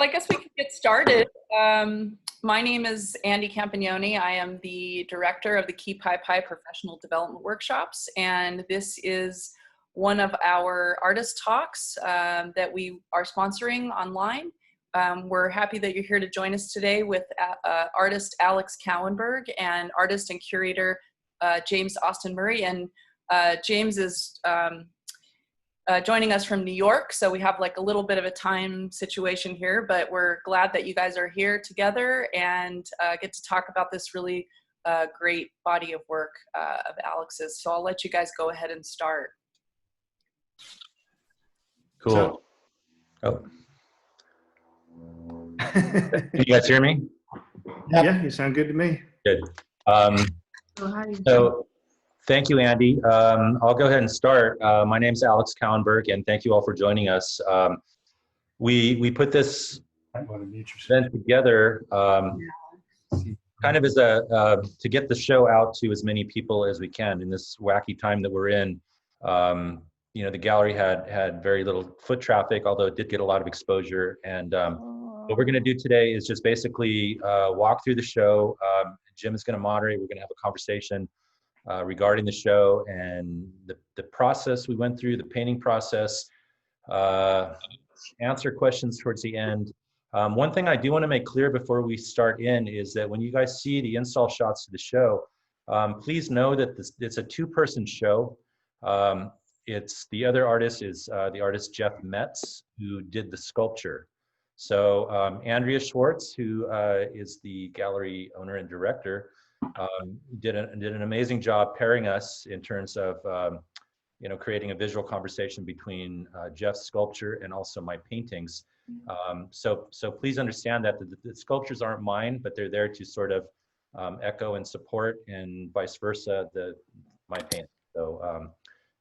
I guess we can get started. My name is Andy Campagnoni. I am the director of the Kipaipai Professional Development Workshops, and this is one of our artist talks that we are sponsoring online. We're happy that you're here to join us today with artist Alex Couwenberg and artist and curator James Austin Murray. And James is joining us from New York, so we have like a little bit of a time situation here, but we're glad that you guys are here together and get to talk about this really great body of work of Alex's. So I'll let you guys go ahead and start. Cool. Oh. Can you guys hear me? Yeah, you sound good to me. Good. So thank you, Andy. I'll go ahead and start. My name's Alex Couwenberg, and thank you all for joining us. We put this event together kind of as to get the show out to as many people as we can in this wacky time that we're in. You know, the gallery had very little foot traffic, although it did get a lot of exposure. And what we're going to do today is just basically walk through the show. Jim is going to moderate. We're going to have a conversation regarding the show and the process we went through, the painting process, answer questions towards the end. One thing I do want to make clear before we start in is that when you guys see the install shots of the show, please know that it's a two-person show. The other artist is the artist Jeff Metz, who did the sculpture. So Andrea Schwartz, who is the gallery owner and director, did an amazing job pairing us in terms of you know, creating a visual conversation between Jeff's sculpture and also my paintings. So please understand that the sculptures aren't mine, but they're there to sort of echo and support, and vice versa, my paint. So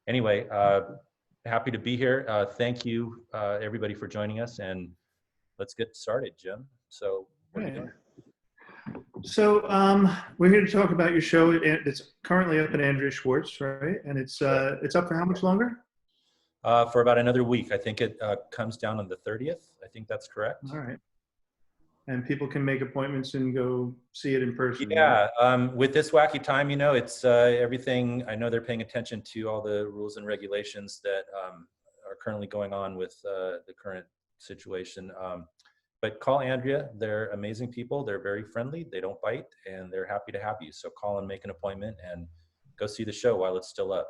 anyway, happy to be here. Thank you everybody for joining us, and let's get started, Jim. So what are you doing? So we're here to talk about your show. It's currently up at Andrea Schwartz, right? And it's up for how much longer? For about another week. I think it comes down on the 30th. I think that's correct. All right. And people can make appointments and go see it in person. Yeah. With this wacky time, you know, it's everything. I know they're paying attention to all the rules and regulations that are currently going on with the current situation. But call Andrea. They're amazing people. They're very friendly. They don't bite, and they're happy to have you. So call and make an appointment and go see the show while it's still up.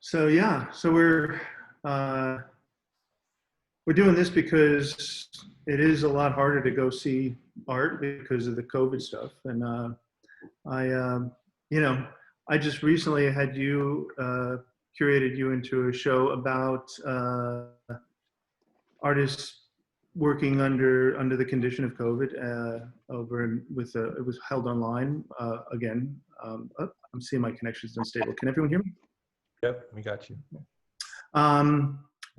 So yeah, so we're doing this because it is a lot harder to go see art because of the COVID stuff. And you know, I just recently had you curated you into a show about artists working under the condition of COVID it was held online again. I'm seeing my connection's unstable. Can everyone hear me? Yep, we got you.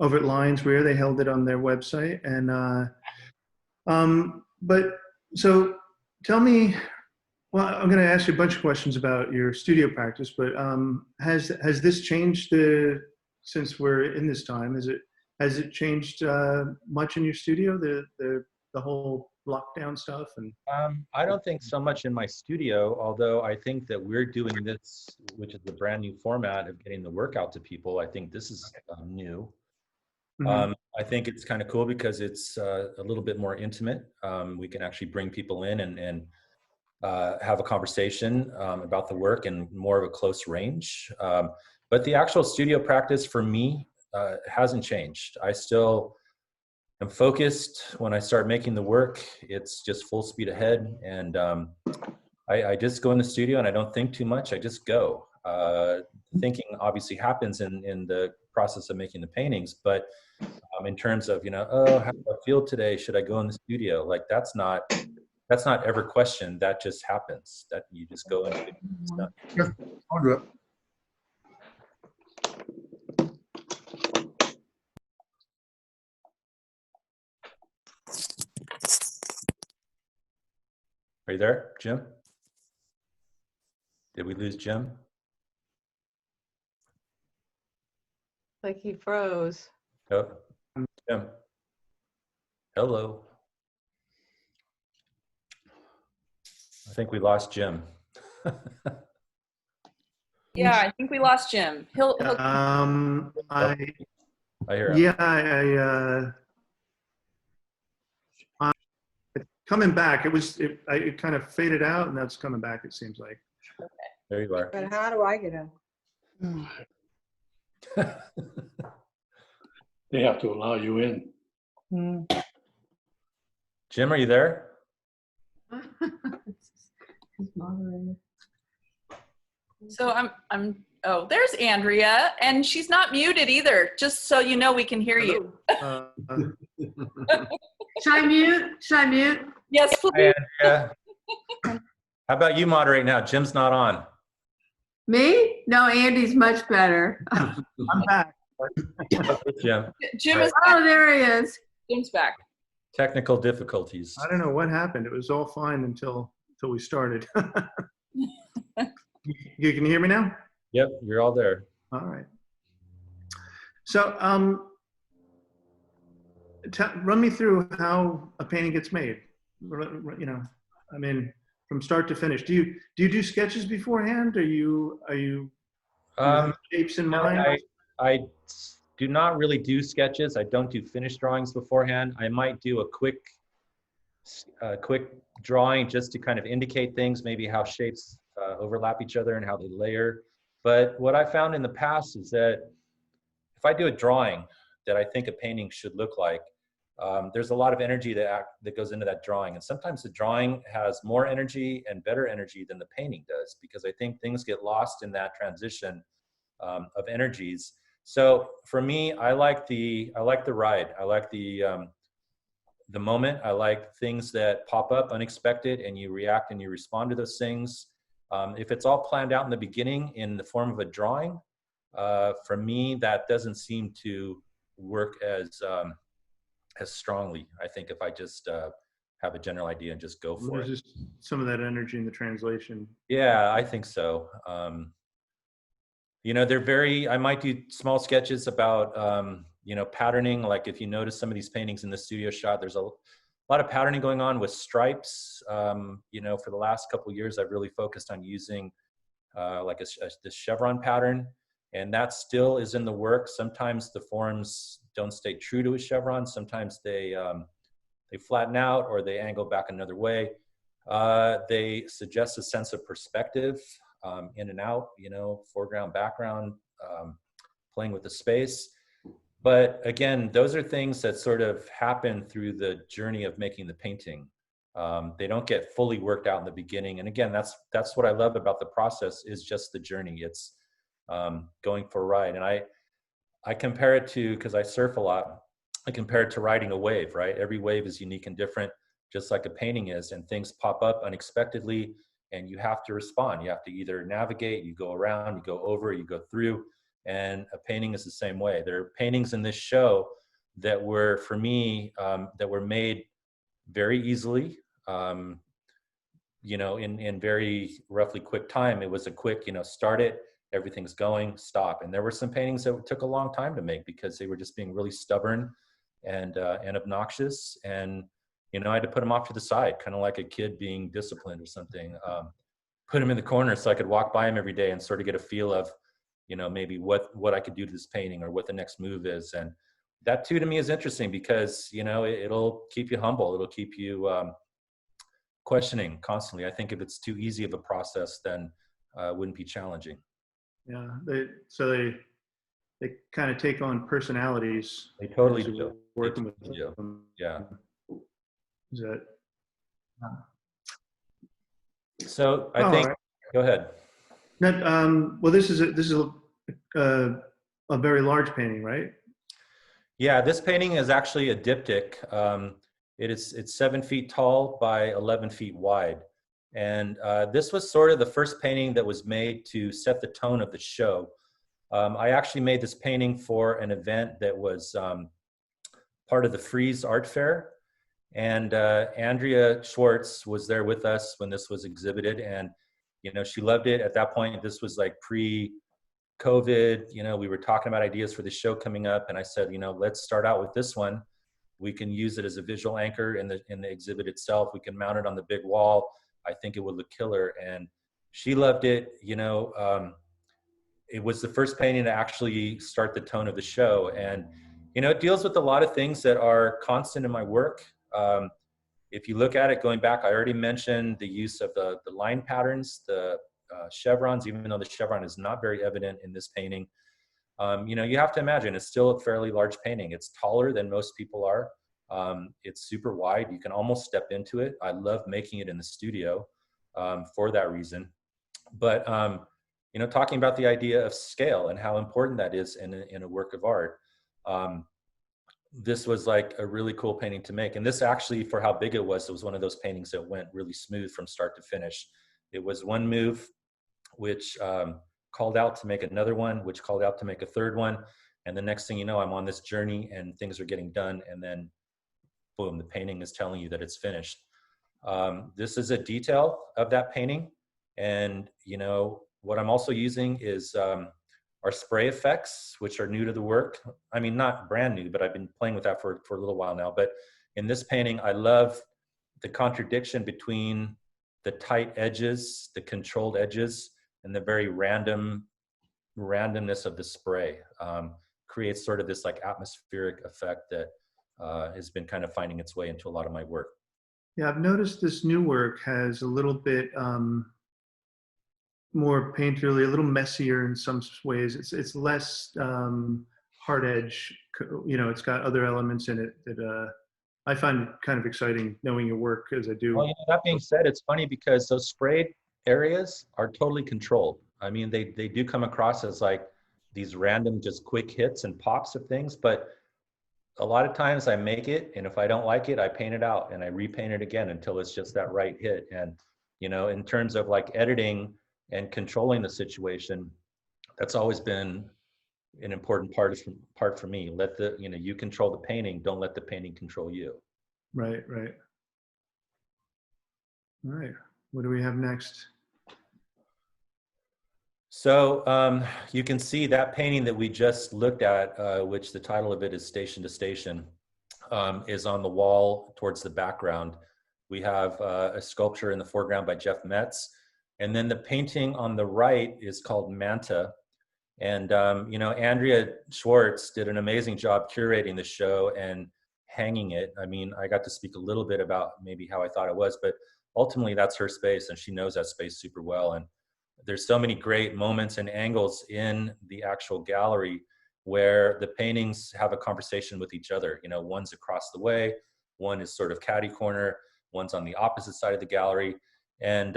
Over at Lions Rear, they held it on their website. And but so tell me, well, I'm going to ask you a bunch of questions about your studio practice, but has this changed since we're in this time? Has it changed much in your studio, the whole lockdown stuff? And I don't think so much in my studio, although I think that we're doing this, which is a brand new format of getting the work out to people. I think this is new. mm-hmm. I think it's kind of cool because it's a little bit more intimate. We can actually bring people in and have a conversation about the work in more of a close range. But the actual studio practice for me hasn't changed. I still am focused. When I start making the work, it's just full speed ahead. And I just go in the studio and I don't think too much. I just go. Thinking obviously happens in the process of making the paintings, but in terms of, you know, oh, how do I feel today? Should I go in the studio? Like that's not ever questioned. That just happens. That you just go in. Yeah, I'll do it. Are you there, Jim? Did we lose Jim? Like he froze. Oh. Jim. Hello. I think we lost Jim. Yeah, I think we lost Jim. He'll I hear him. Yeah, it's coming back. It kind of faded out, and that's coming back, it seems like. There you are. But how do I get in? They have to allow you in. Jim, are you there? So oh, there's Andrea, and she's not muted either, just so you know we can hear you. Should I mute? Should I mute? Yes, Hi, please. Andrea. How about you moderate now? Jim's not on. Me? No, Andy's much better. I'm back. Jim. Jim is Oh, back. there he is. Jim's back. Technical difficulties. I don't know what happened. It was all fine until we started. You can hear me now? Yep, you're all there. All right. So, run me through how a painting gets made. You know, I mean, from start to finish. Do you do sketches beforehand? Are you have shapes in mind? I do not really do sketches. I don't do finished drawings beforehand. I might do a quick drawing just to kind of indicate things, maybe how shapes overlap each other and how they layer. But what I found in the past is that if I do a drawing that I think a painting should look like, there's a lot of energy that goes into that drawing. And sometimes the drawing has more energy and better energy than the painting does, because I think things get lost in that transition of energies. So for me, I like the ride. I like the moment. I like things that pop up unexpected and you react and you respond to those things. If it's all planned out in the beginning in the form of a drawing, for me, that doesn't seem to work as strongly. I think if I just have a general idea and just go for it. There's just some of that energy in the translation. Yeah, I think so. You know, I might do small sketches about, you know, patterning. Like if you notice some of these paintings in the studio shot, there's a lot of patterning going on with stripes. You know, for the last couple of years, I've really focused on using like this chevron pattern, and that still is in the works. Sometimes the forms don't stay true to a chevron. Sometimes they flatten out or they angle back another way. They suggest a sense of perspective, in and out, you know, foreground, background, playing with the space. But again, those are things that sort of happen through the journey of making the painting. They don't get fully worked out in the beginning. And again, that's what I love about the process, is just the journey. It's going for a ride. And I compare it to, because I surf a lot, I compare it to riding a wave, right? Every wave is unique and different, just like a painting is, and things pop up unexpectedly and you have to respond. You have to either navigate, you go around, you go over, you go through, and a painting is the same way. There are paintings in this show that were, for me, that were made very easily, you know, in very roughly quick time. It was a quick, you know, start it, everything's going, stop. And there were some paintings that took a long time to make because they were just being really stubborn and obnoxious. And, you know, I had to put them off to the side, kind of like a kid being disciplined or something. Put them in the corner so I could walk by them every day and sort of get a feel of, you know, maybe what I could do to this painting or what the next move is. And that too, to me, is interesting because, you know, it'll keep you humble. It'll keep you questioning constantly. I think if it's too easy of a process, then it wouldn't be challenging. Yeah, they kind of take on personalities. They totally as you're do. working They with totally do. them. Yeah. Is that? So I think, right. Go ahead. That, well, this is a very large painting, right? Yeah, this painting is actually a diptych. It's 7 feet tall by 11 feet wide. And this was sort of the first painting that was made to set the tone of the show. I actually made this painting for an event that was part of the Frieze Art Fair. And Andrea Schwartz was there with us when this was exhibited. And, you know, she loved it. At that point, this was like pre COVID, we were talking about ideas for the show coming up, and I said, let's start out with this one. We can use it as a visual anchor in the exhibit itself. We can mount it on the big wall. I think it would look killer. And she loved it. It was the first painting to actually start the tone of the show. And, it deals with a lot of things that are constant in my work. If you look at it going back, I already mentioned the use of the line patterns, the chevrons, even though the chevron is not very evident in this painting. You have to imagine it's still a fairly large painting. It's taller than most people are. It's super wide. You can almost step into it. I love making it in the studio for that reason. But, talking about the idea of scale and how important that is in a work of art. This was like a really cool painting to make. And this actually, for how big it was one of those paintings that went really smooth from start to finish. It was one move, which called out to make another one, which called out to make a third one. And the next thing you know, I'm on this journey and things are getting done. And then boom, the painting is telling you that it's finished. This is a detail of that painting. And, what I'm also using is our spray effects, which are new to the work. I mean, not brand new, but I've been playing with that for a little while now. But in this painting, I love the contradiction between the tight edges, the controlled edges, and the very randomness of the spray. Creates sort of this like atmospheric effect that has been kind of finding its way into a lot of my work. Yeah, I've noticed this new work has a little bit more painterly, a little messier in some ways. It's less hard edge. It's got other elements in it that I find kind of exciting knowing your work as I do. Well, that being said, it's funny because those sprayed areas are totally controlled. I mean, they do come across as like these random, just quick hits and pops of things, but a lot of times I make it, and if I don't like it, I paint it out and I repaint it again until it's just that right hit. And, in terms of like editing and controlling the situation, that's always been an important part for me. Let you control the painting, don't let the painting control you. Right. All right, what do we have next? So you can see that painting that we just looked at, which the title of it is Station to Station, is on the wall towards the background. We have a sculpture in the foreground by Jeff Metz. And then the painting on the right is called Manta. And, Andrea Schwartz did an amazing job curating the show and hanging it. I mean, I got to speak a little bit about maybe how I thought it was, but ultimately that's her space and she knows that space super well. And there's so many great moments and angles in the actual gallery where the paintings have a conversation with each other. One's across the way, one is sort of catty corner, one's on the opposite side of the gallery. And,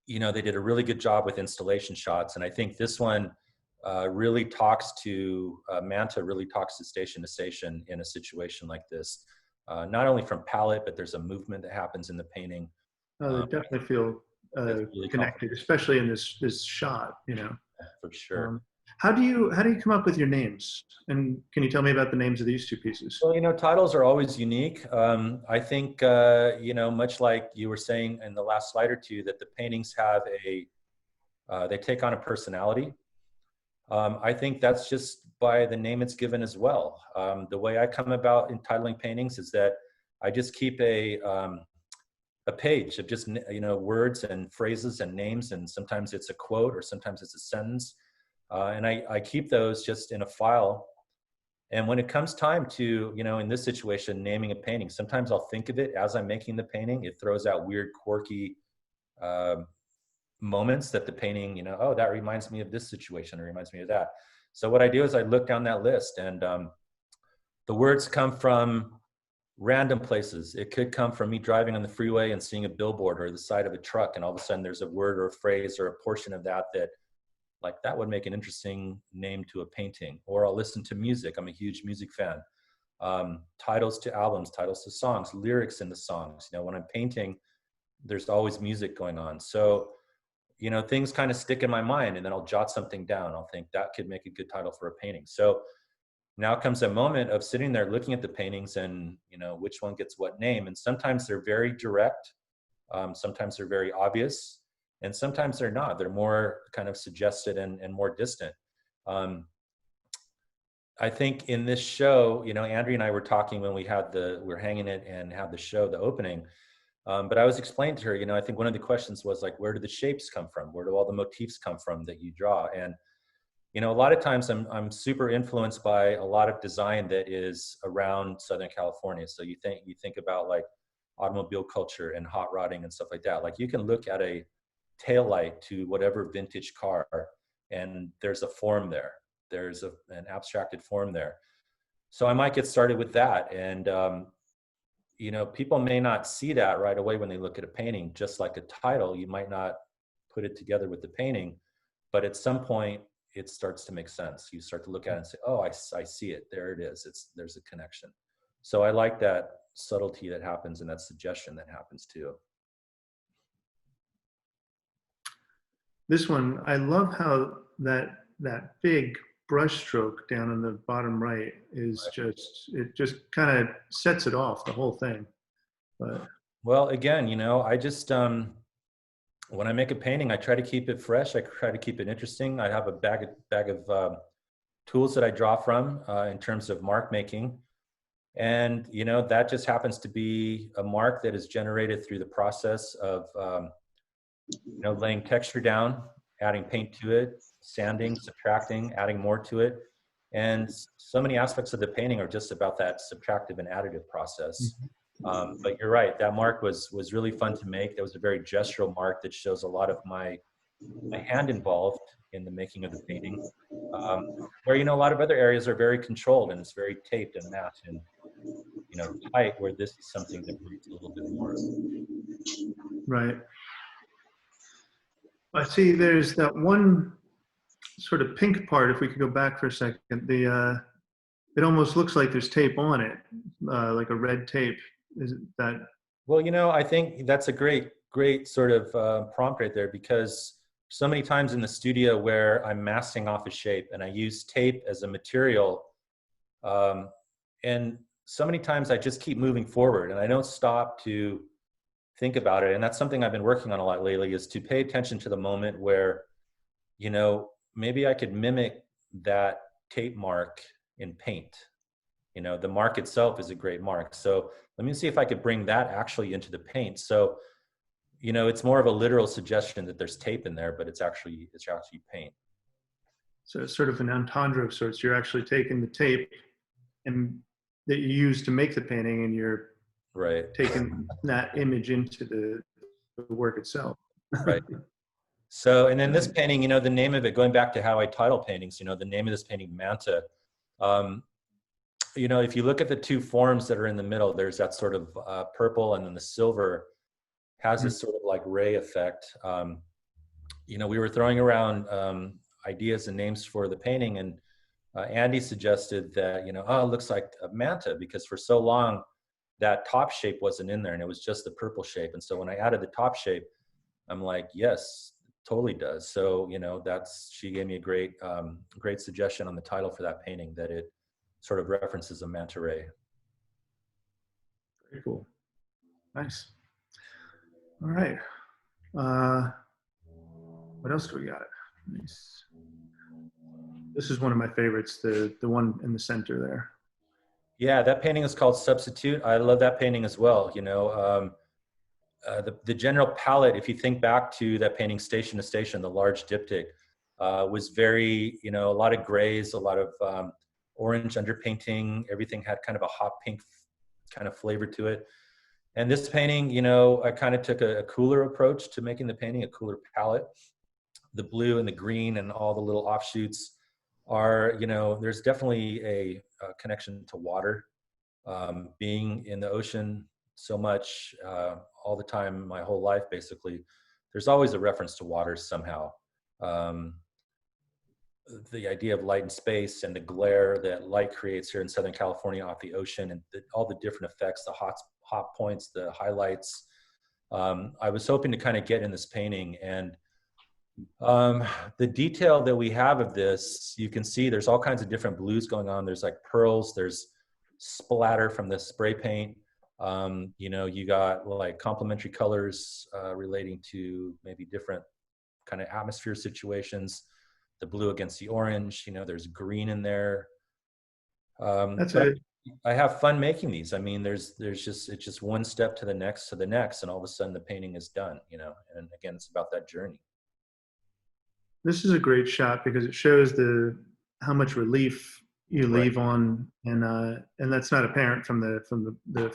they did a really good job with installation shots. And I think this one really talks to, Manta really talks to Station in a situation like this. Not only from palette, but there's a movement that happens in the painting. They definitely feel really connected, especially in this shot, For sure. How do you come up with your names? And can you tell me about the names of these two pieces? Well, titles are always unique. I think, much like you were saying in the last slide or two, that the paintings have they take on a personality. I think that's just by the name it's given as well. The way I come about entitling paintings is that I just keep a page of just, words and phrases and names, and sometimes it's a quote or sometimes it's a sentence. And I keep those just in a file. And when it comes time to, in this situation, naming a painting, sometimes I'll think of it as I'm making the painting. It throws out weird, quirky moments that the painting, oh, that reminds me of this situation, or reminds me of that. So what I do is I look down that list, and the words come from random places. It could come from me driving on the freeway and seeing a billboard or the side of a truck, and all of a sudden there's a word or a phrase or a portion of that like that would make an interesting name to a painting. Or I'll listen to music. I'm a huge music fan. Titles to albums, titles to songs, lyrics in the songs. When I'm painting, there's always music going on. So, things kind of stick in my mind, and then I'll jot something down. I'll think that could make a good title for a painting. So now comes a moment of sitting there looking at the paintings and, which one gets what name. And sometimes they're very direct. Sometimes they're very obvious. And sometimes they're not. They're more kind of suggested and more distant. I think in this show, you know, Andrea and I were talking when we were hanging it and had the show, the opening. But I was explaining to her, you know, I think one of the questions was like, where do the shapes come from? Where do all the motifs come from that you draw? And, you know, a lot of times I'm super influenced by a lot of design that is around Southern California. So you think about like automobile culture and hot rodding and stuff like that. Like you can look at a taillight to whatever vintage car and there's a form there. There's an abstracted form there. So I might get started with that. And, you know, people may not see that right away when they look at a painting. Just like a title, you might not put it together with the painting, but at some point it starts to make sense. You start to look at it and say, oh, I see it. There it is. There's a connection. So I like that subtlety that happens and that suggestion that happens too. This one, I love how that big brush stroke down on the bottom right is it just kind of sets it off, the whole thing. But well, again, you know, I just when I make a painting, I try to keep it fresh. I try to keep it interesting. I have a bag of tools that I draw from in terms of mark making. And, you know, that just happens to be a mark that is generated through the process of, you know, laying texture down, adding paint to it, sanding, subtracting, adding more to it. And so many aspects of the painting are just about that subtractive and additive process. But you're right, that mark was really fun to make. That was a very gestural mark that shows a lot of my hand involved in the making of the painting. Where, you know, a lot of other areas are very controlled and it's very taped and matte and, you know, tight, where this is something that breathes a little bit more. right. I see there's that one sort of pink part, if we could go back for a second, it almost looks like there's tape on it, like a red tape. Is it that? Well, you know, I think that's a great sort of prompt right there, because so many times in the studio where I'm masking off a shape and I use tape as a material, and so many times I just keep moving forward and I don't stop to think about it. And that's something I've been working on a lot lately, is to pay attention to the moment where, you know, maybe I could mimic that tape mark in paint. You know, the mark itself is a great mark. So let me see if I could bring that actually into the paint. So, you know, it's more of a literal suggestion that there's tape in there, but it's actually paint. So it's sort of an entendre of sorts. You're actually taking the tape and that you use to make the painting, and you're right taking that image into the work itself. Right. So, and then this painting, you know, the name of it, going back to how I title paintings, you know, the name of this painting, Manta. You know, if you look at the two forms that are in the middle, there's that sort of purple, and then the silver has this sort of like ray effect. You know, we were throwing around ideas and names for the painting, and Andy suggested that, you know, oh, it looks like a manta, because for so long that top shape wasn't in there and it was just the purple shape. And so when I added the top shape, I'm like, yes, totally does. So, you know, she gave me a great suggestion on the title for that painting, that it sort of references a manta ray. Very cool. Nice. All right. What else do we got? Nice. This is one of my favorites, the one in the center there. Yeah, that painting is called Substitute. I love that painting as well. You know, the general palette, if you think back to that painting, Station to Station, the large diptych, was very, you know, a lot of grays, a lot of orange underpainting. Everything had kind of a hot pink kind of flavor to it. And this painting, you know, I kind of took a cooler approach to making the painting, a cooler palette. The blue and the green and all the little offshoots are, you know, there's definitely a connection to water. Being in the ocean so much, all the time, my whole life, basically, there's always a reference to water somehow. The idea of light and space and the glare that light creates here in Southern California off the ocean, and all the different effects, the hot points, the highlights. I was hoping to kind of get in this painting, and the detail that we have of this, you can see there's all kinds of different blues going on. There's like pearls, there's splatter from the spray paint. You know, you got like complementary colors relating to maybe different kind of atmosphere situations, the blue against the orange, you know, there's green in there. I have fun making these. I mean, it's just one step to the next, and all of a sudden the painting is done, you know, and again, it's about that journey. This is a great shot because it shows how much relief you leave on, and that's not apparent from the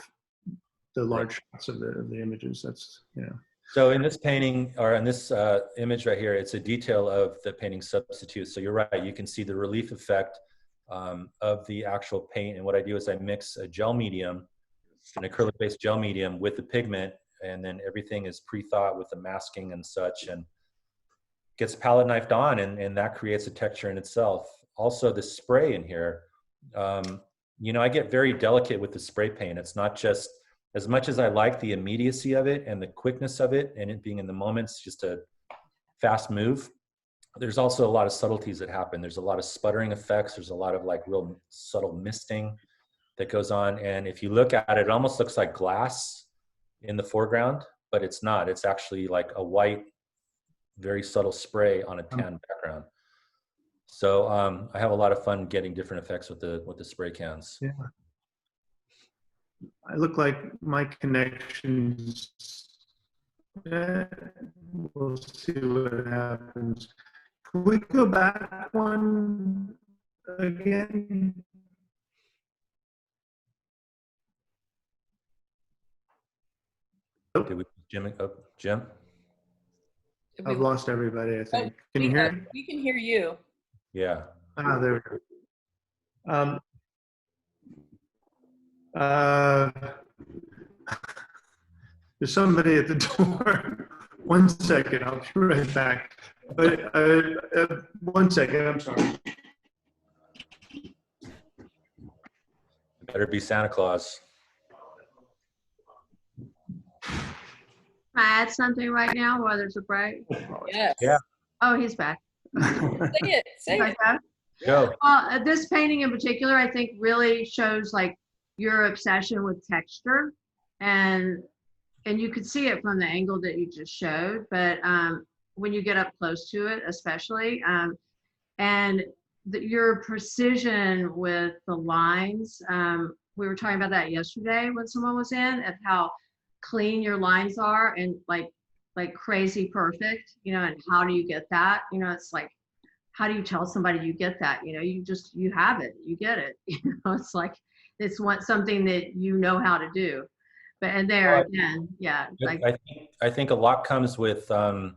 large shots of the images. That's, you know. So in this painting, or in this image right here, it's a detail of the painting substitute. So you're right, you can see the relief effect of the actual paint. And what I do is I mix a gel medium, an acrylic-based gel medium, with the pigment, and then everything is pre-thought with the masking and such, and gets palette knifed on, and that creates a texture in itself. Also, the spray in here, you know, I get very delicate with the spray paint. It's not just, as much as I like the immediacy of it and the quickness of it, and it being in the moments, just a fast move, there's also a lot of subtleties that happen. There's a lot of sputtering effects. There's a lot of like real subtle misting that goes on. And if you look at it, it almost looks like glass in the foreground, but it's not. It's actually like a white, very subtle spray on a tan background. So I have a lot of fun getting different effects with the spray cans. Yeah. I look like my connections. We'll see what happens. Can we go back one again? Did we, Jim? Oh, Jim? I've lost everybody, I think. Can you hear me? We can hear you. Yeah. Ah, there we go. There's somebody at the door. 1 second, I'll be right back. But 1 second, I'm sorry. It better be Santa Claus. Can I add something right now while there's a break? Yes. Yeah. Oh, he's back. Say it. Okay. Go. Well, this painting in particular, I think really shows like your obsession with texture, and you could see it from the angle that you just showed, but when you get up close to it, especially, and your precision with the lines. We were talking about that yesterday when someone was in, of how clean your lines are, and like crazy perfect, you know, and how do you get that? You know, it's like, how do you tell somebody you get that? You know, you have it, you get it. You know, it's like, it's something that you know how to do. But, and there again, yeah. Like, I think a lot comes with the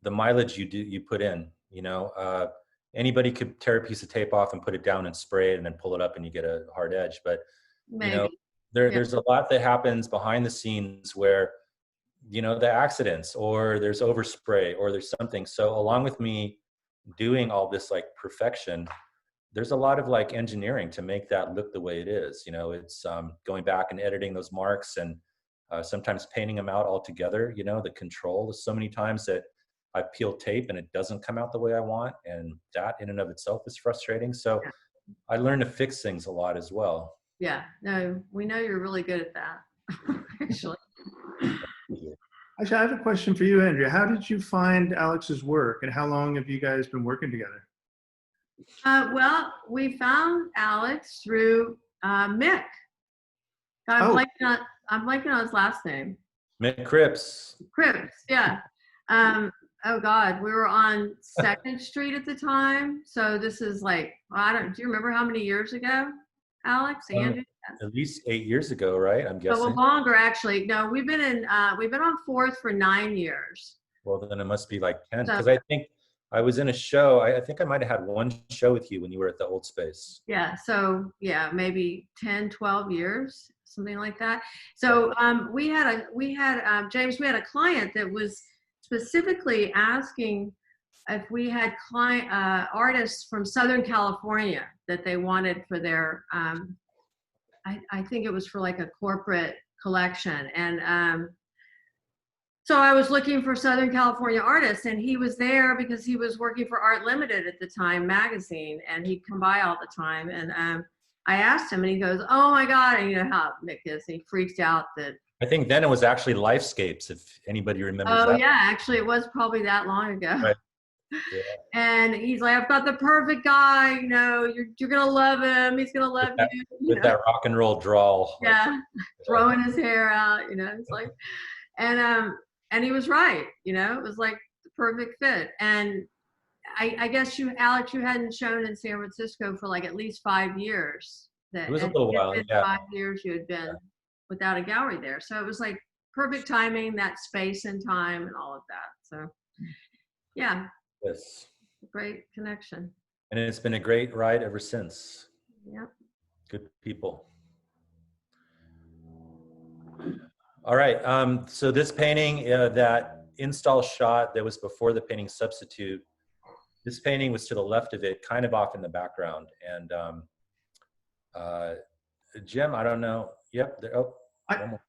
mileage you put in, you know. Anybody could tear a piece of tape off and put it down and spray it and then pull it up and you get a hard edge. But, maybe. you know, there's a lot that happens behind the scenes where, you know, the accidents, or there's overspray, or there's something. So along with me doing all this like perfection, there's a lot of like engineering to make that look the way it is. You know, it's going back and editing those marks, and sometimes painting them out altogether. You know, the control. So many times that I peel tape and it doesn't come out the way I want, and that in and of itself is frustrating. So I learned to fix things a lot as well. Yeah, no, we know you're really good at that, actually. Actually, I have a question for you, Andrea. How did you find Alex's work, and how long have you guys been working together? Well, we found Alex through Mick. I'm blanking on his last name. Mick Cripps. Cripps, yeah. Oh God, we were on 2nd Street at the time. So this is like, do you remember how many years ago, Alex? Andy? At least 8 years ago, right? I'm guessing. Well, longer actually. No, we've been on 4th for 9 years. Well, then it must be like 10, because I think I was in a show. I think I might have had one show with you when you were at the Old Space. Yeah. So yeah, maybe 10, 12 years, something like that. So James, we had a client that was specifically asking if we had artists from Southern California that they wanted for their, I think it was for like a corporate collection. And so I was looking for Southern California artists, and he was there because he was working for Art Limited at the time magazine, and he'd come by all the time. And I asked him and he goes, "Oh my God." And you know how Mick is. He freaked out that, I think then it was actually Lifescapes, if anybody remembers oh that. yeah, actually it was probably that long ago. Right. Yeah. And he's like, "I've got the perfect guy, you know, you're going to love him. He's going to love you." You With know? that rock and roll drawl. Like, Yeah. Throwing his hair out, you know, it's like, and he was right, you know, it was like the perfect fit. And I guess Alex, you hadn't shown in San Francisco for like at least 5 years. it was a little while, yeah. 5 years you had been without a gallery there. So it was like perfect timing, that space and time and all of that. So yeah, Yes. great connection. And it's been a great ride ever since. Yep. Good people. All right, so this painting, that install shot that was before the painting substitute, this painting was to the left of it, kind of off in the background. And Jim, I don't know. Yep. There, oh, one more.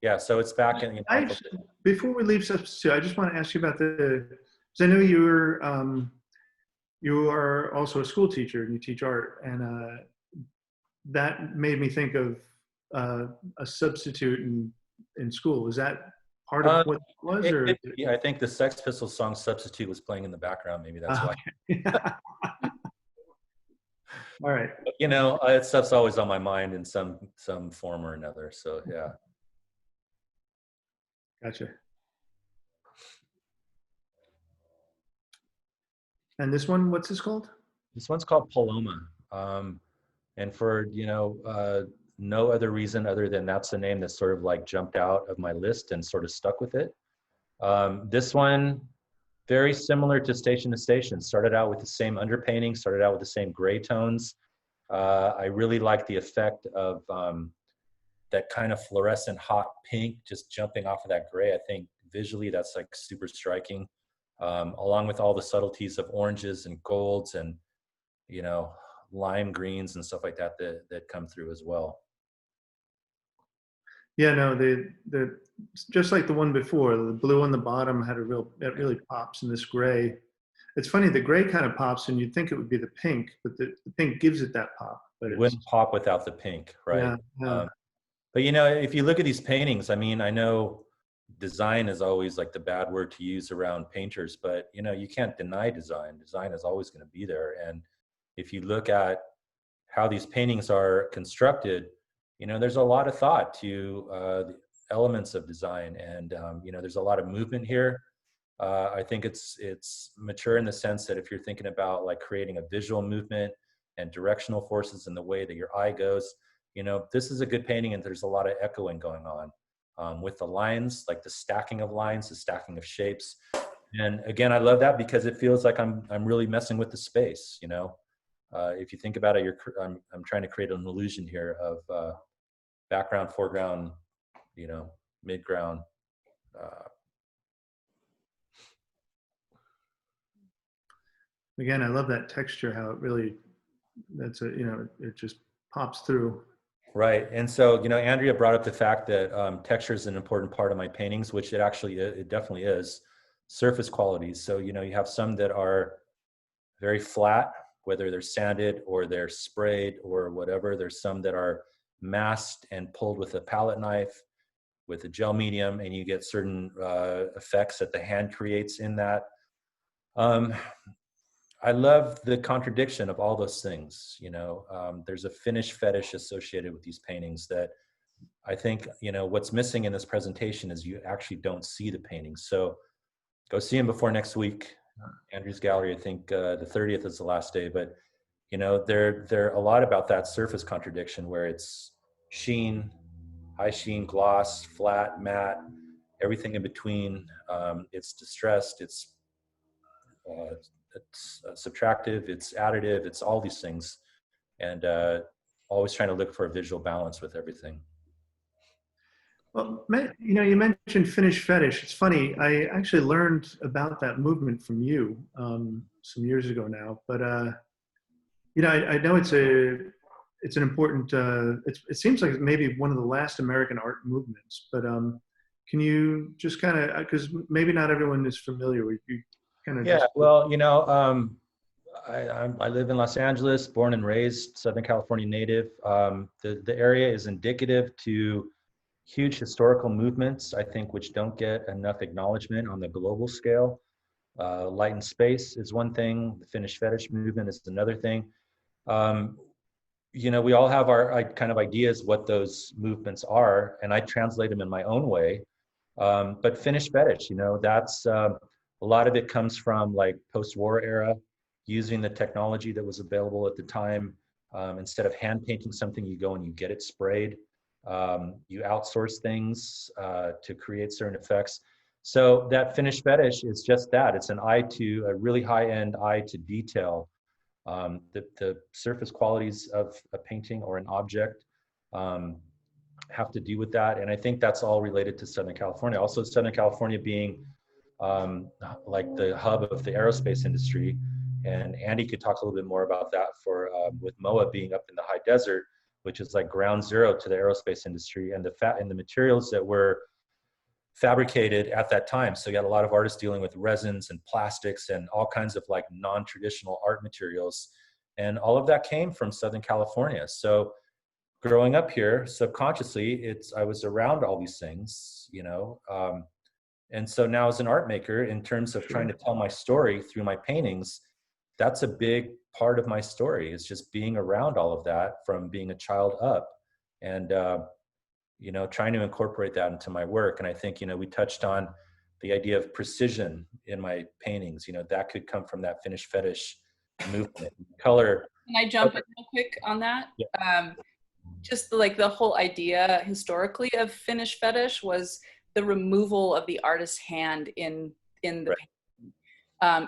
Yeah. So it's back in. Before we leave substitute, I just want to ask you about because I know you are also a school teacher and you teach art, and that made me think of a substitute in school. Is that part of what it was? Or? I think the Sex Pistols song "Substitute" was playing in the background. Maybe that's why. All right. You know, that stuff's always on my mind in some form or another. So yeah. Gotcha. And this one, what's this called? This one's called Paloma. And for, no other reason other than that's the name that sort of like jumped out of my list and sort of stuck with it. This one, very similar to Station, started out with the same underpainting, started out with the same gray tones. I really like the effect of that kind of fluorescent hot pink just jumping off of that gray. I think visually that's like super striking, along with all the subtleties of oranges and golds and, lime greens and stuff like that that come through as well. Yeah, no, the just like the one before, the blue on the bottom had it really pops in this gray. It's funny, the gray kind of pops and you'd think it would be the pink, but the pink gives it that pop. But it wouldn't pop without the pink, right? Yeah, yeah. But if you look at these paintings, I mean, I know design is always like the bad word to use around painters, but you can't deny design. Design is always going to be there. And if you look at how these paintings are constructed, there's a lot of thought to the elements of design, and there's a lot of movement here. I think it's mature in the sense that if you're thinking about like creating a visual movement and directional forces in the way that your eye goes, this is a good painting, and there's a lot of echoing going on with the lines, like the stacking of lines, the stacking of shapes. And again, I love that because it feels like I'm really messing with the space. If you think about it, I'm trying to create an illusion here of background, foreground, midground. Again, I love that texture, how it really, it just pops through. Right. And so, Andrea brought up the fact that texture is an important part of my paintings, which it definitely is. Surface qualities. So, you have some that are very flat, whether they're sanded or they're sprayed or whatever. There's some that are masked and pulled with a palette knife with a gel medium, and you get certain effects that the hand creates in that. I love the contradiction of all those things. There's a finish fetish associated with these paintings that I think, what's missing in this presentation is you actually don't see the paintings. So go see them before next week. Andrew's Gallery, I think the 30th is the last day, but they're a lot about that surface contradiction where it's sheen, high sheen, gloss, flat, matte, everything in between. It's distressed, it's subtractive, it's additive, it's all these things, and always trying to look for a visual balance with everything. Well, you mentioned finish fetish. It's funny. I actually learned about that movement from you some years ago now. But I know it's an important. It seems like maybe one of the last American art movements. But can you just kind of, because maybe not everyone is familiar with you, kind of. Yeah. Well, I live in Los Angeles, born and raised, Southern California native. The area is indicative to huge historical movements, I think, which don't get enough acknowledgement on the global scale. Light and space is one thing. The Finnish fetish movement is another thing. You know, we all have our kind of ideas what those movements are, and I translate them in my own way. But Finnish fetish, you know, that's a lot of it comes from like post-war era, using the technology that was available at the time. Instead of hand painting something, you go and you get it sprayed. You outsource things to create certain effects. So that Finnish fetish is just that. It's an eye to a really high-end eye to detail. The surface qualities of a painting or an object have to do with that. And I think that's all related to Southern California. Also, Southern California being like the hub of the aerospace industry. And Andy could talk a little bit more about that for with MOA being up in the high desert, which is like ground zero to the aerospace industry, and the materials that were fabricated at that time. So you had a lot of artists dealing with resins and plastics and all kinds of like non-traditional art materials. And all of that came from Southern California. So growing up here, subconsciously, I was around all these things, you know. And so now as an art maker, in terms of trying to tell my story through my paintings, that's a big part of my story, is just being around all of that from being a child up. And you know, trying to incorporate that into my work. And I think, you know, we touched on the idea of precision in my paintings. You know, that could come from that Finnish fetish movement. Color. Can I jump in real quick on that? Yeah. Just like the whole idea historically of Finnish fetish was the removal of the artist's hand in the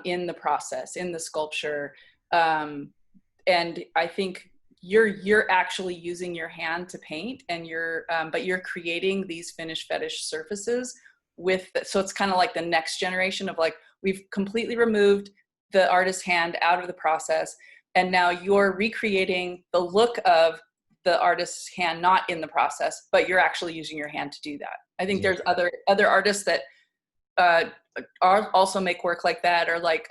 in the process, in the sculpture. And I think you're actually using your hand to paint, and but you're creating these Finnish fetish surfaces so it's kind of like the next generation of like, we've completely removed the artist's hand out of the process, and now you're recreating the look of the artist's hand not in the process, but you're actually using your hand to do that. I think there's other artists that also make work like that, or like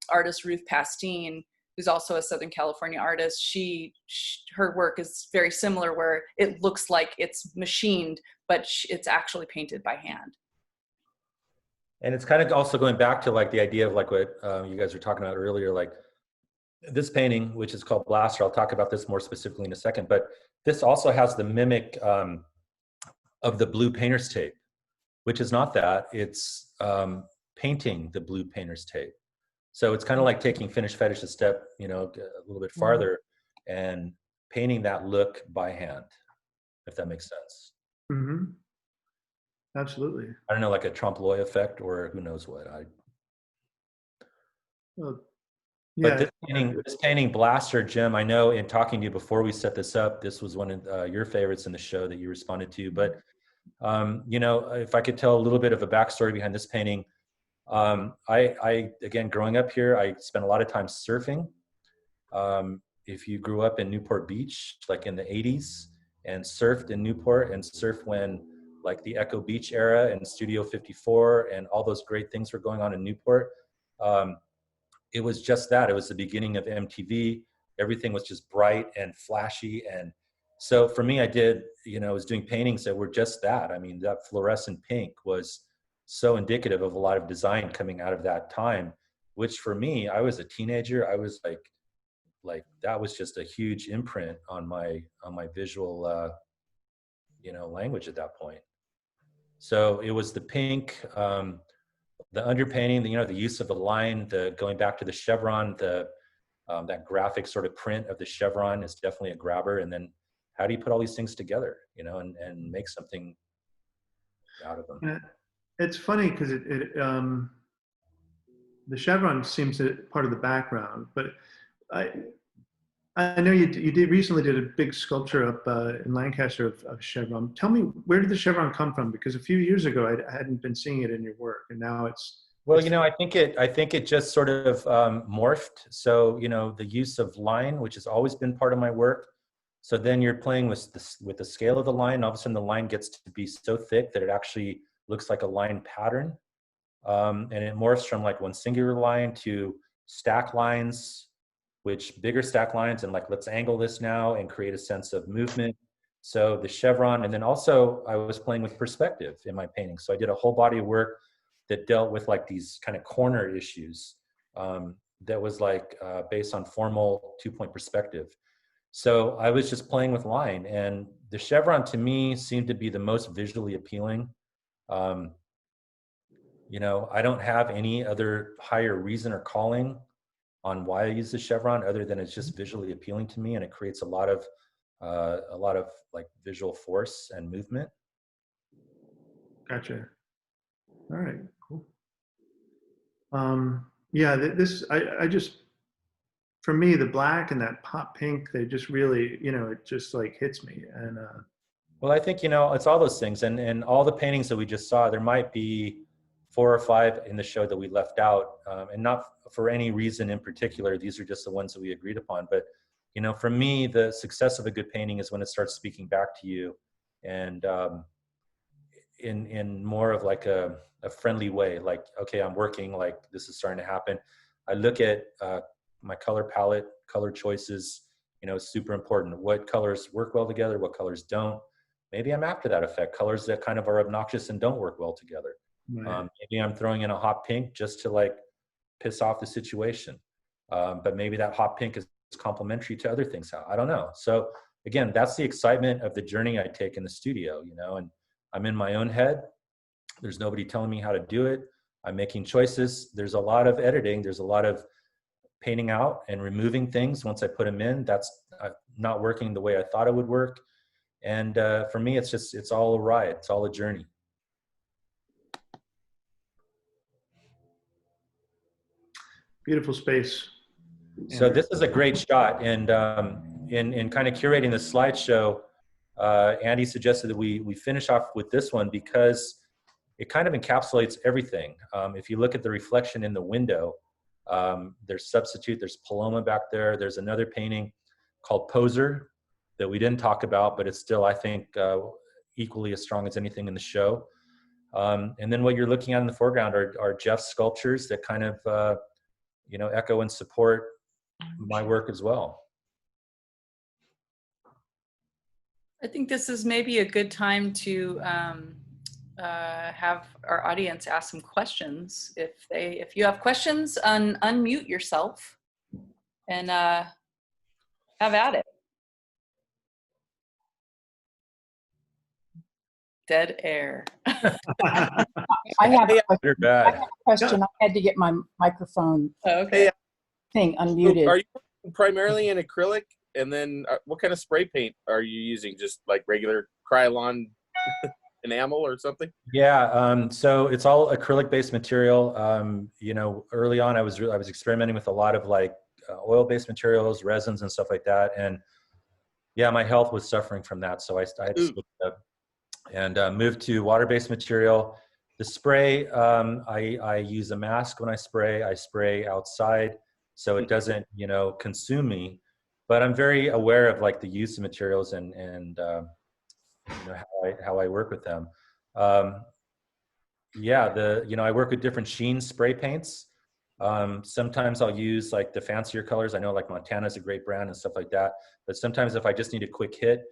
artist Ruth Pastine, who's also a Southern California artist. Her work is very similar, where it looks like it's machined, but it's actually painted by hand. And it's kind of also going back to like the idea of like what you guys were talking about earlier, like this painting, which is called Blaster. I'll talk about this more specifically in a second, but this also has the mimic of the blue painter's tape, which is not that. It's painting the blue painter's tape. So it's kind of like taking Finnish fetish a step, you know, a little bit farther, and painting that look by hand, if that makes sense. Mm-hmm. Absolutely. I don't know, like a trompe l'oeil effect, or who knows what. Well, But yeah. this painting, Blaster, Jim, I know in talking to you before we set this up, this was one of your favorites in the show that you responded to. But, you know, if I could tell a little bit of a backstory behind this painting, I again, growing up here, I spent a lot of time surfing. If you grew up in Newport Beach, like in the 80s, and surfed in Newport, and surfed when like the Echo Beach era and Studio 54 and all those great things were going on in Newport, it was just that. It was the beginning of MTV. Everything was just bright and flashy. And so for me, I was doing paintings that were just that. I mean, that fluorescent pink was so indicative of a lot of design coming out of that time, which for me, I was a teenager. I was like that was just a huge imprint on my visual, language at that point. So it was the pink, the underpainting, the use of the line, the going back to the chevron, that graphic sort of print of the chevron is definitely a grabber. And then how do you put all these things together, and make something out of them? Yeah. It's funny because the chevron seems to part of the background, but I know you recently did a big sculpture up in Lancaster of chevron. Tell me, where did the chevron come from? Because a few years ago I hadn't been seeing it in your work, and now it's. Well, I think it just sort of morphed. So, the use of line, which has always been part of my work. So then you're playing with the scale of the line. All of a sudden the line gets to be so thick that it actually looks like a line pattern. And it morphs from like one singular line to stack lines, which bigger stack lines and like, let's angle this now and create a sense of movement. So the chevron, and then also I was playing with perspective in my painting. So I did a whole body of work that dealt with like these kind of corner issues that was like based on formal 2-point perspective. So I was just playing with line, and the chevron to me seemed to be the most visually appealing. You know, I don't have any other higher reason or calling on why I use the chevron other than it's just visually appealing to me, and it creates a lot of like visual force and movement. Gotcha. All right, cool. Yeah, I just, for me, the black and that pop pink, they just really, you know, it just like hits me. And well, I think, you know, it's all those things, and all the paintings that we just saw, there might be 4 or 5 in the show that we left out, and not for any reason in particular. These are just the ones that we agreed upon. But, you know, for me, the success of a good painting is when it starts speaking back to you, and in more of like a friendly way. Like, okay, I'm working, like this is starting to happen. I look at my color palette, color choices. You know, it's super important. What colors work well together? What colors don't? Maybe I'm after that effect. Colors that kind of are obnoxious and don't work well together. right. Maybe I'm throwing in a hot pink just to like piss off the situation. But maybe that hot pink is complementary to other things. I don't know. So again, that's the excitement of the journey I take in the studio, you know, and I'm in my own head. There's nobody telling me how to do it. I'm making choices. There's a lot of editing. There's a lot of painting out and removing things once I put them in. That's not working the way I thought it would work. And for me, it's all a ride. It's all a journey. Beautiful space. So this is a great shot. And in kind of curating the slideshow, Andy suggested that we finish off with this one because it kind of encapsulates everything. If you look at the reflection in the window, there's Substitute, there's Paloma back there. There's another painting called Poser that we didn't talk about, but it's still, I think, equally as strong as anything in the show. And then what you're looking at in the foreground are Jeff's sculptures that kind of, you know, echo and support my work as well. I think this is maybe a good time to have our audience ask some questions. If you have questions, unmute yourself and have at it. Dead air. I have You're bad. a question. I had to get my microphone Okay. thing unmuted. Are you primarily in acrylic? And then what kind of spray paint are you using? Just like regular Krylon enamel or something? Yeah, so it's all acrylic-based material. You know, early on, I was experimenting with a lot of like oil-based materials, resins, and stuff like that. And yeah, my health was suffering from that, so I had to switch it up and moved to water-based material. The spray, I use a mask when I spray. I spray outside, so it doesn't, you know, consume me. But I'm very aware of like the use of materials and you know, how I work with them. Yeah, you know, I work with different sheen spray paints. Sometimes I'll use like the fancier colors. I know like Montana's a great brand and stuff like that. But sometimes if I just need a quick hit,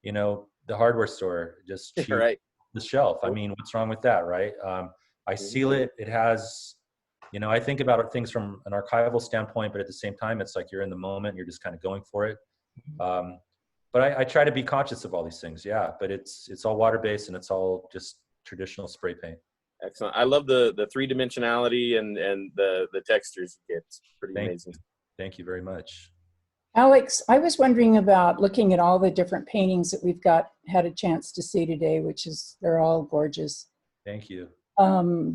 you know, the hardware store just shoot Right. the shelf. I mean, what's wrong with that, right? I seal it. It has, you know, I think about things from an archival standpoint, but at the same time, it's like you're in the moment. You're just kind of going for it. But I try to be conscious of all these things. Yeah, but it's all water-based and it's all just traditional spray paint. Excellent. I love the 3-dimensionality and the textures you get. It's pretty amazing. Thank you very much. Alex, I was wondering about looking at all the different paintings that we've had a chance to see today, they're all gorgeous. Thank you. So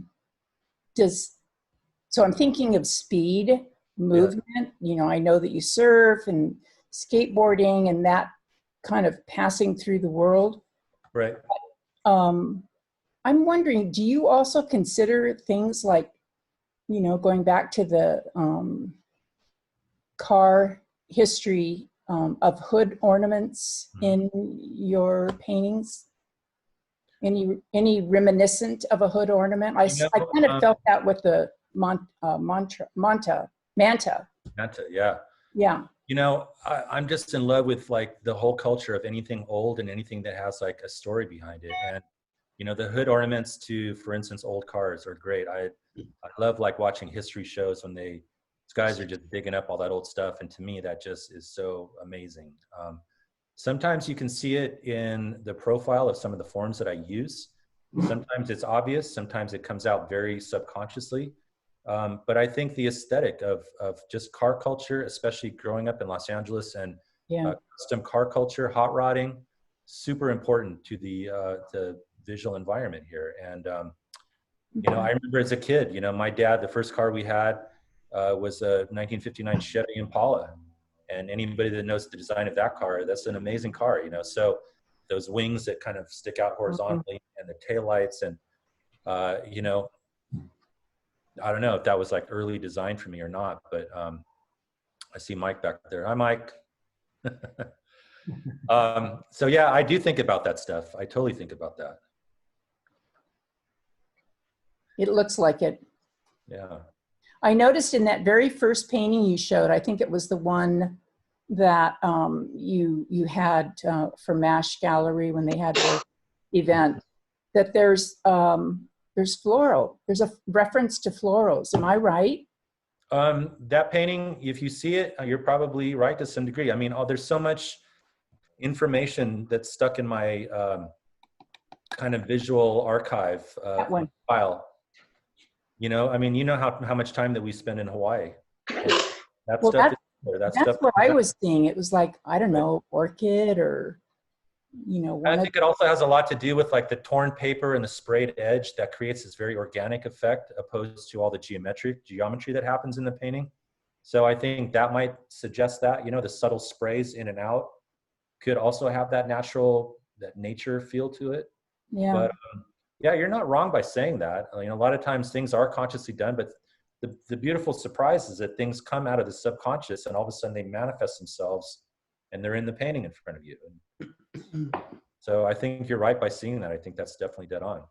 I'm thinking of speed, movement. Yeah. You know, I know that you surf and skateboarding and that kind of passing through the world. Right. I'm wondering, do you also consider things like, you know, going back to the car history of hood ornaments in your paintings? Any reminiscent of a hood ornament? I kind of felt that with the manta. Manta, yeah. Yeah. You know, I'm just in love with like the whole culture of anything old and anything that has like a story behind it. And, you know, the hood ornaments to, for instance, old cars are great. I love like watching history shows when these guys are just digging up all that old stuff. And to me, that just is so amazing. Sometimes you can see it in the profile of some of the forms that I use. Sometimes it's obvious. Sometimes it comes out very subconsciously. But I think the aesthetic of just car culture, especially growing up in Los Angeles and Yeah. custom car culture, hot rodding, super important to the visual environment here. And, you know, I remember as a kid, you know, my dad, the first car we had was a 1959 Chevy Impala. And anybody that knows the design of that car, that's an amazing car, you know. So those wings that kind of stick out horizontally and the taillights and, you know, I don't know if that was like early design for me or not, but I see Mike back there. Hi, Mike. So yeah, I do think about that stuff. I totally think about that. It looks like it. Yeah. I noticed in that very first painting you showed, I think it was the one that you had for MASH Gallery when they had their event, that there's floral. There's a reference to florals. Am I right? That painting, if you see it, you're probably right to some degree. I mean, there's so much information that's stuck in my kind of visual archive file. You know, I mean, you know how much time that we spend in Hawaii. That Well, stuff that's what I was seeing. It was like, I don't know, orchid or, you know. I think it also has a lot to do with like the torn paper and the sprayed edge that creates this very organic effect opposed to all the geometry that happens in the painting. So I think that might suggest that, you know, the subtle sprays in and out could also have that nature feel to it. Yeah. But yeah, you're not wrong by saying that. I mean, a lot of times things are consciously done, but the beautiful surprise is that things come out of the subconscious and all of a sudden they manifest themselves and they're in the painting in front of you. So I think you're right by seeing that. I think that's definitely dead on.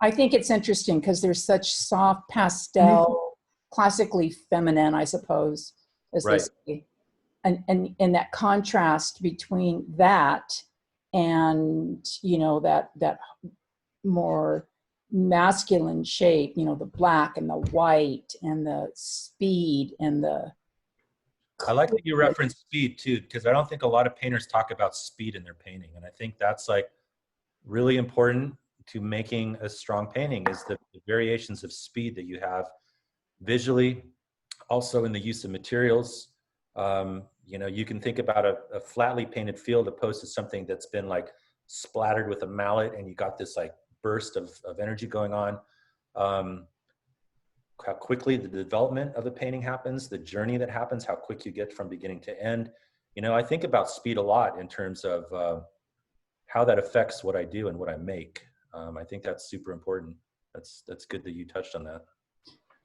I think it's interesting because there's such soft pastel, classically feminine, I suppose, as they say. And that contrast between that and, you know, that more masculine shape, you know, the black and the white and the speed and the. I like that you reference speed too, because I don't think a lot of painters talk about speed in their painting. And I think that's like really important to making a strong painting is the variations of speed that you have visually, also in the use of materials. You know, you can think about a flatly painted field opposed to something that's been like splattered with a mallet and you got this like burst of energy going on. How quickly the development of the painting happens, the journey that happens, how quick you get from beginning to end. You know, I think about speed a lot in terms of how that affects what I do and what I make. I think that's super important. That's good that you touched on that.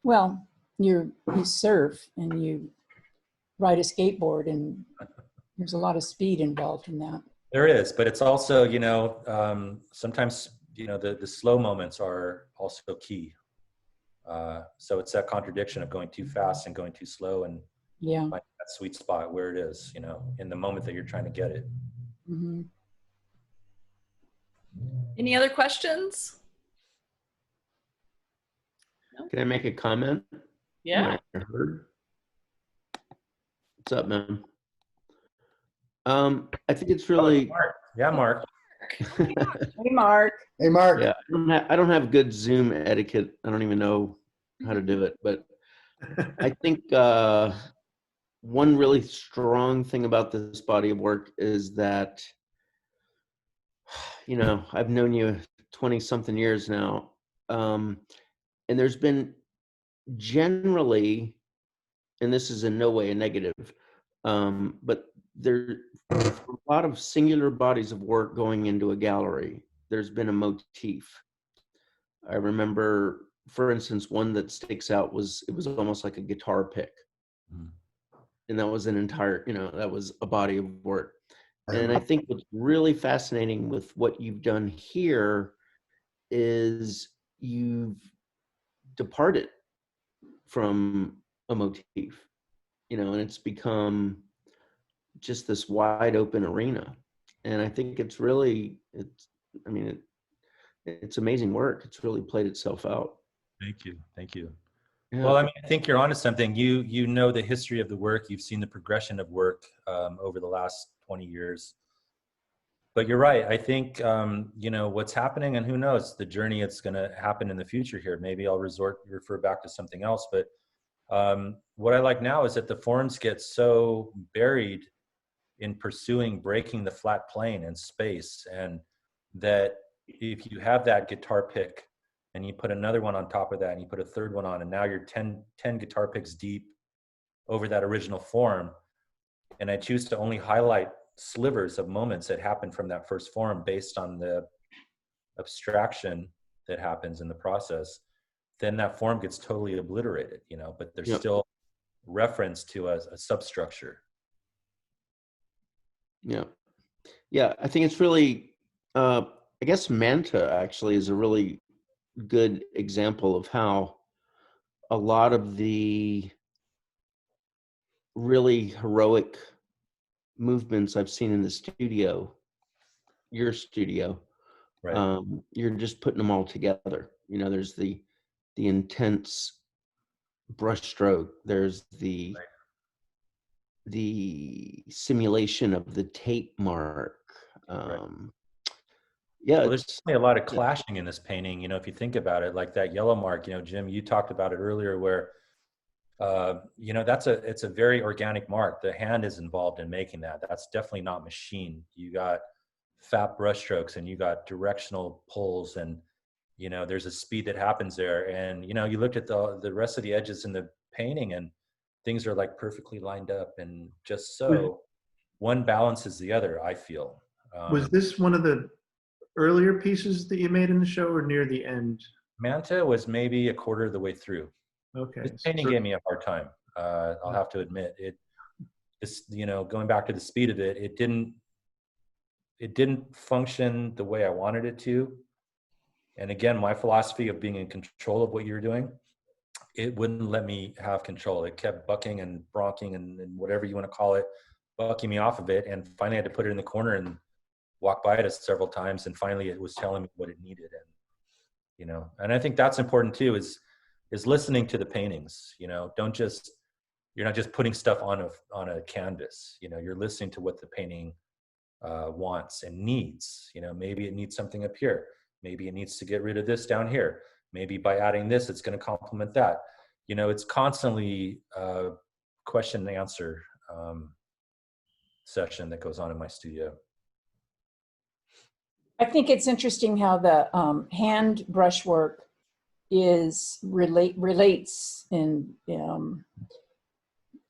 Well, you surf and you ride a skateboard and there's a lot of speed involved in that. There is, but it's also, you know, sometimes, you know, the slow moments are also key. So it's that contradiction of going too fast and going too slow and finding that sweet spot where it is, you know, in the moment that you're trying to get it. Mm-hmm. Any other questions? No? Can I make a comment? Yeah. What's up, man? I think it's really. Mark. Yeah, Mark. Hey, Mark. Hey, Mark. Yeah, I don't have good Zoom etiquette. I don't even know how to do it, but I think one really strong thing about this body of work is that, you know, I've known you 20 something years now. And there's been generally, and this is in no way a negative, but there a lot of singular bodies of work going into a gallery. There's been a motif. I remember, for instance, one that sticks out was almost like a guitar pick. And that was an entire, you know, that was a body of work. And I think what's really fascinating with what you've done here is you've departed from a motif. and it's become just this wide open arena. And I think it's really, I mean, it's amazing work. It's really played itself out. Thank you. Thank you. Yeah. Well, I mean, I think you're onto something. You know the history of the work. You've seen the progression of work over the last 20 years. But you're right. I think, what's happening, and who knows, the journey that's going to happen in the future here. Maybe I'll refer back to something else. But what I like now is that the forums get so buried in pursuing breaking the flat plane and space, and that if you have that guitar pick and you put another one on top of that and you put a third one on, and now you're 10 guitar picks deep over that original form, and I choose to only highlight slivers of moments that happen from that first form based on the abstraction that happens in the process, then that form gets totally obliterated, but there's still reference to a substructure. Yeah, I think it's really, I guess Manta actually is a really good example of how a lot of the really heroic movements I've seen in the studio, your studio, Right. You're just putting them all together. There's the intense brushstroke, there's the simulation of the tape mark. Well, there's definitely a lot of clashing in this painting. If you think about it, like that yellow mark, Jim, you talked about it earlier, where it's a very organic mark. The hand is involved in making that. That's definitely not machine. You got fat brush strokes and you got directional pulls, and there's a speed that happens there. And you looked at the rest of the edges in the painting, and things are like perfectly lined up, and just so one balances the other, I feel. Was this one of the earlier pieces that you made in the show, or near the end? Manta was maybe a quarter of the way through. Okay. This painting gave me a hard time. I'll have to admit going back to the speed of it, it didn't function the way I wanted it to. And again, my philosophy of being in control of what you're doing, it wouldn't let me have control. It kept bucking and bronking and whatever you want to call it, bucking me off of it. And finally I had to put it in the corner and walk by it several times. And finally it was telling me what it needed. And, and I think that's important too, is listening to the paintings. You're not just putting stuff on a canvas. You're listening to what the painting wants and needs. Maybe it needs something up here. Maybe it needs to get rid of this down here. Maybe by adding this, it's going to complement that. It's constantly a question and answer session that goes on in my studio. I think it's interesting how the hand brushwork relates in,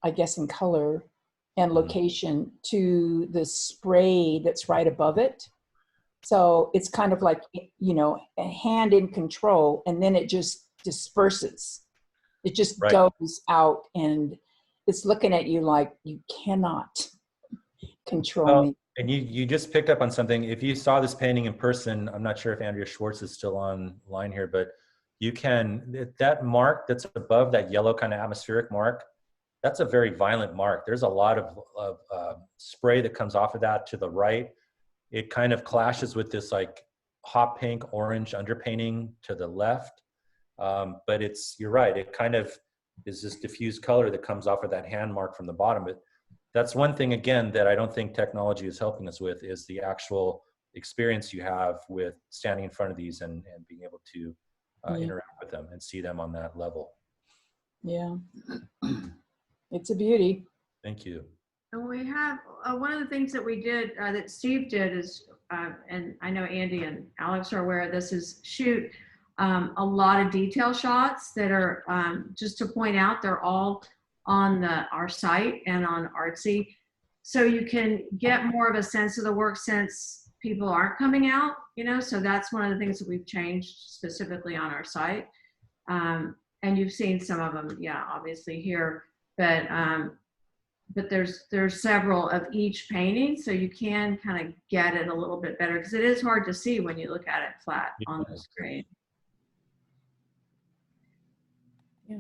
I guess, in color and location to the spray that's right above it. So it's kind of like, a hand in control, and then it just disperses. It just goes out, and it's looking at you like you cannot control me. And you just picked up on something. If you saw this painting in person, I'm not sure if Andrea Schwartz is still online here, but that mark that's above that yellow kind of atmospheric mark, that's a very violent mark. There's a lot of spray that comes off of that to the right. It kind of clashes with this like hot pink orange underpainting to the left. But you're right. It kind of is this diffused color that comes off of that hand mark from the bottom. But that's one thing, again, that I don't think technology is helping us with, is the actual experience you have with standing in front of these and being able to interact with them and see them on that level. Yeah. It's a beauty. Thank you. And we have one of the things that we did, that Steve did, is, and I know Andy and Alex are aware of this, is shoot a lot of detail shots that are, just to point out, they're all on our site and on Artsy. So you can get more of a sense of the work since people aren't coming out, so that's one of the things that we've changed specifically on our site. And you've seen some of them, obviously here, but there's several of each painting, so you can kind of get it a little bit better, because it is hard to see when you look at it flat on the screen. Yeah.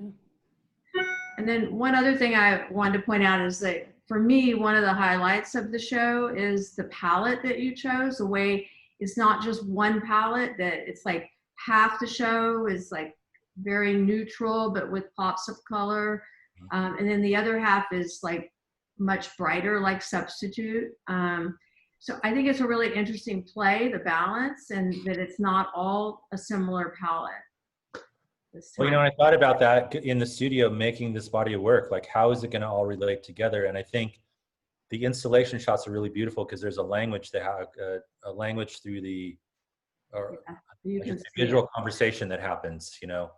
And then one other thing I wanted to point out is that for me, one of the highlights of the show is the palette that you chose. The way it's not just one palette, that it's like half the show is like very neutral, but with pops of color. And then the other half is like much brighter, like Substitute. So I think it's a really interesting play, the balance, and that it's not all a similar palette. Well, you know, I thought about that in the studio, making this body of work, like how is it going to all relate together? And I think the installation shots are really beautiful because there's a language that a language through the visual conversation that happens, you know,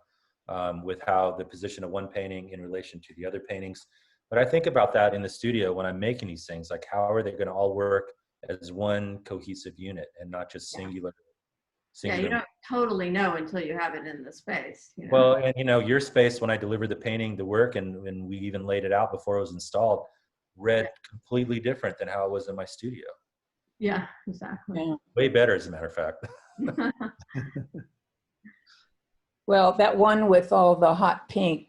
with how the position of one painting in relation to the other paintings. But I think about that in the studio when I'm making these things, like how are they going to all work as one cohesive unit and not just singular. Yeah, you don't totally know until you have it in the space. You know? Well, and you know, your space, when I delivered the painting, the work, and we even laid it out before it was installed, read completely different than how it was in my studio. Yeah, exactly. Yeah. Way better, as a matter of fact. Well, that one with all the hot pink,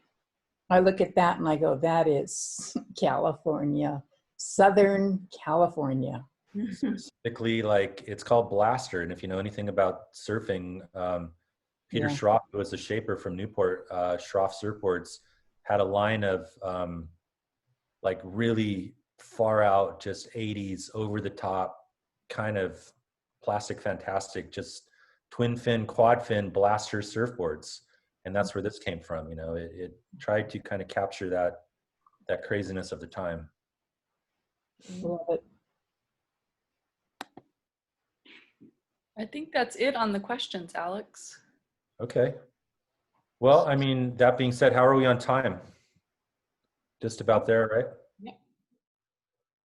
I look at that and I go, that is California, Southern California. Specifically, like it's called Blaster, and if you know anything about surfing, Peter Schroff, who was the shaper from Newport, Schroff Surfboards, had a line of like really far out, just 80s over the top kind of plastic fantastic, just twin fin, quad fin Blaster surfboards, and that's where this came from. You know, it tried to kind of capture that craziness of the time. Love it. I think that's it on the questions, Alex. Okay. Well, I mean, that being said, how are we on time? Just about there, right? Yeah.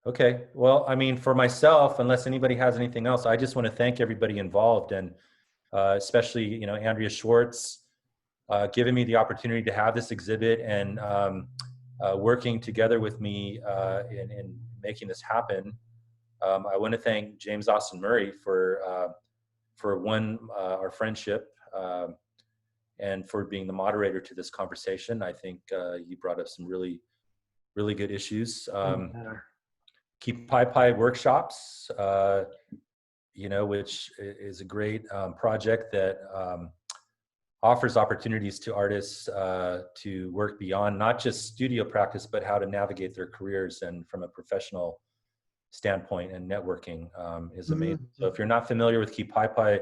Okay. Well, I mean, for myself, unless anybody has anything else, I just want to thank everybody involved, and especially, you know, Andrea Schwartz, giving me the opportunity to have this exhibit and working together with me in making this happen. I want to thank James Austin Murray for our friendship, and for being the moderator to this conversation. I think you brought up some really, really good issues. Kipaipai Workshops, you know, which is a great project that offers opportunities to artists to work beyond not just studio practice, but how to navigate their careers, and from a professional standpoint, and networking is amazing. So if you're not familiar with Kipaipai,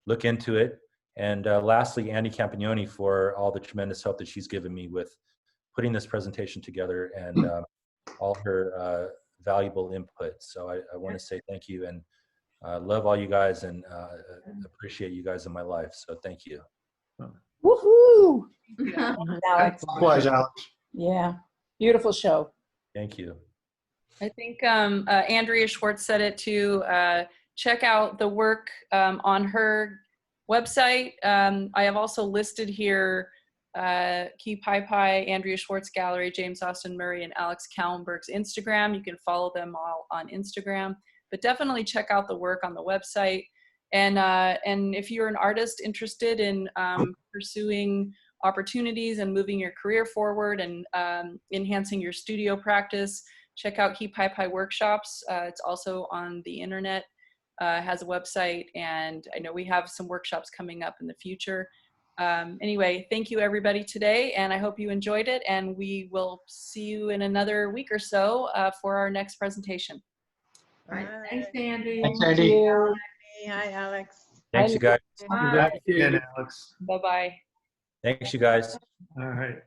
look into it. And lastly, Andy Campagnoni, for all the tremendous help that she's given me with putting this presentation together, and all her valuable input. So I want to say thank you, and love all you guys, and appreciate you guys in my life. So thank you. Woohoo! Alex. Alex. Yeah, beautiful show. Thank you. I think Andrea Schwartz said it too. Check out the work on her website. I have also listed here Kipaipai, Andrea Schwartz Gallery, James Austin Murray, and Alex Couwenberg's Instagram. You can follow them all on Instagram, but definitely check out the work on the website. And if you're an artist interested in pursuing opportunities and moving your career forward and enhancing your studio practice, check out Kipaipai Workshops. It's also on the internet, has a website, and I know we have some workshops coming up in the future. Anyway, thank you everybody today, and I hope you enjoyed it, and we will see you in another week or so for our next presentation. All right. Thanks, Andy. Thanks, Andy. Hi, Alex. Thanks, you guys. Bye. Again, Alex. Bye-bye. Thanks, you guys. All right.